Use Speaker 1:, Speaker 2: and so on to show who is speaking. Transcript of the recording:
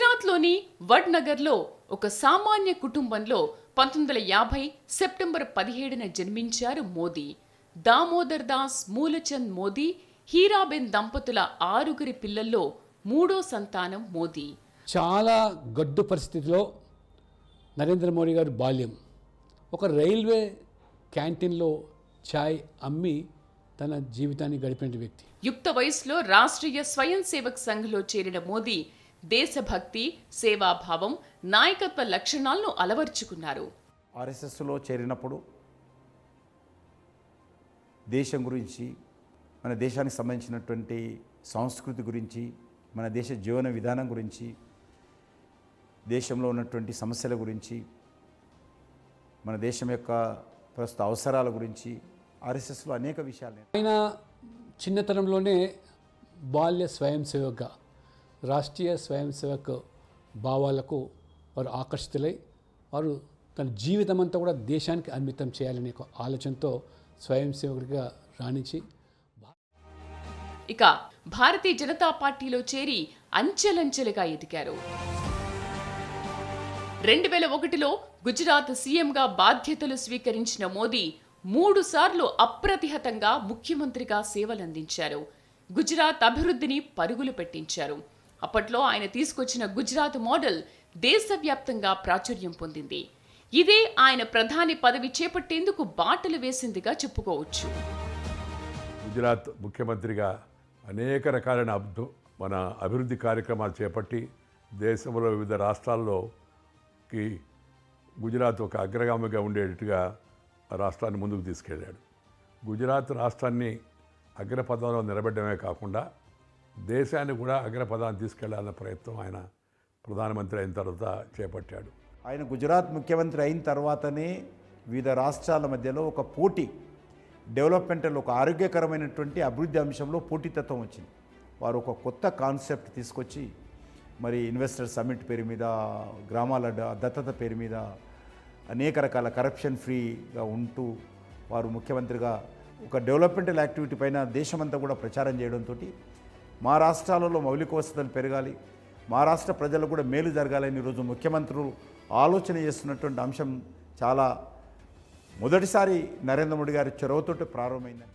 Speaker 1: గుజరాత్లోని వడ్నగర్లో ఒక సామాన్య కుటుంబంలో 1950 సెప్టెంబర్ 17న జన్మించారు మోదీ. దామోదర్ దాస్ మూలచంద్ మోదీ, హీరాబెన్ దంపతుల 6 పిల్లల్లో 3వ సంతానం మోదీ.
Speaker 2: చాలా గడ్డు పరిస్థితిలో నరేంద్ర మోడీ గారి బాల్యం. ఒక రైల్వే క్యాంటీన్లో ఛాయ్ అమ్మి తన జీవితాన్ని గడిపిన వ్యక్తి.
Speaker 1: యుక్త వయసులో రాష్ట్రీయ స్వయం సేవక్ సంఘ్లో చేరిన మోదీ దేశభక్తి, సేవాభావం, నాయకత్వ లక్షణాలను అలవర్చుకున్నారు.
Speaker 3: ఆర్ఎస్ఎస్లో చేరినప్పుడు దేశం గురించి, మన దేశానికి సంబంధించినటువంటి సంస్కృతి గురించి, మన దేశ జీవన విధానం గురించి, దేశంలో ఉన్నటువంటి సమస్యల గురించి, మన దేశం యొక్క ప్రస్తుత అవసరాల గురించి ఆర్ఎస్ఎస్లో అనేక విషయాలు.
Speaker 2: ఆయన చిన్నతనంలోనే బాల్య స్వయం సేవక్గా రాష్ట్రీయ స్వయం సేవక్ భావాలకు వారు ఆకర్షితులై వారు తన జీవితం అంతా కూడా దేశానికి అంకితం చేయాలనే ఒక ఆలోచనతో స్వయం సేవకుడిగా రాణించి
Speaker 1: ఇక భారతీయ జనతా పార్టీలో చేరి అంచెలంచెలుగా ఎదిగారు. 2001లో గుజరాత్ సీఎంగా బాధ్యతలు స్వీకరించిన మోదీ 3 సార్లు అప్రతిహతంగా ముఖ్యమంత్రిగా సేవలందించారు. గుజరాత్ అభివృద్ధిని పరుగులు పెట్టించారు. అప్పట్లో ఆయన తీసుకొచ్చిన గుజరాత్ మోడల్ దేశవ్యాప్తంగా ప్రాచుర్యం పొందింది. ఇదే ఆయన ప్రధాని పదవి చేపట్టేందుకు బాటలు వేసిందిగా చెప్పుకోవచ్చు.
Speaker 4: గుజరాత్ ముఖ్యమంత్రిగా అనేక రకాలైన మన అభివృద్ధి కార్యక్రమాలు చేపట్టి దేశంలో వివిధ రాష్ట్రాల్లోకి గుజరాత్ ఒక అగ్రగామిగా ఉండేటట్టుగా రాష్ట్రాన్ని ముందుకు తీసుకెళ్ళాడు. గుజరాత్ రాష్ట్రాన్ని అగ్రపదంలో నిలబెట్టడమే కాకుండా దేశాన్ని కూడా అగ్రపదాన్ని తీసుకెళ్లాలన్న ప్రయత్నం ఆయన ప్రధానమంత్రి అయిన తర్వాత చేపట్టాడు.
Speaker 3: ఆయన గుజరాత్ ముఖ్యమంత్రి అయిన తర్వాతనే వివిధ రాష్ట్రాల మధ్యలో ఒక పోటీ, డెవలప్మెంటల్ ఒక ఆరోగ్యకరమైనటువంటి అభివృద్ధి అంశంలో పోటీతత్వం వచ్చింది. వారు ఒక కొత్త కాన్సెప్ట్ తీసుకొచ్చి మరి ఇన్వెస్టర్ సమ్మిట్ పేరు మీద, గ్రామాల దత్తత పేరు మీద అనేక రకాల కరప్షన్ ఫ్రీగా ఉంటూ వారు ముఖ్యమంత్రిగా ఒక డెవలప్మెంటల్ యాక్టివిటీ పైన దేశమంతా కూడా ప్రచారం చేయడంతో మా రాష్ట్రాలలో మౌలిక వసతులు పెరగాలి, మా రాష్ట్ర ప్రజలకు కూడా మేలు జరగాలని ఈరోజు ముఖ్యమంత్రులు ఆలోచన చేస్తున్నటువంటి అంశం చాలా మొదటిసారి నరేంద్ర మోడీ గారి చొరవతోటి ప్రారంభమైంది.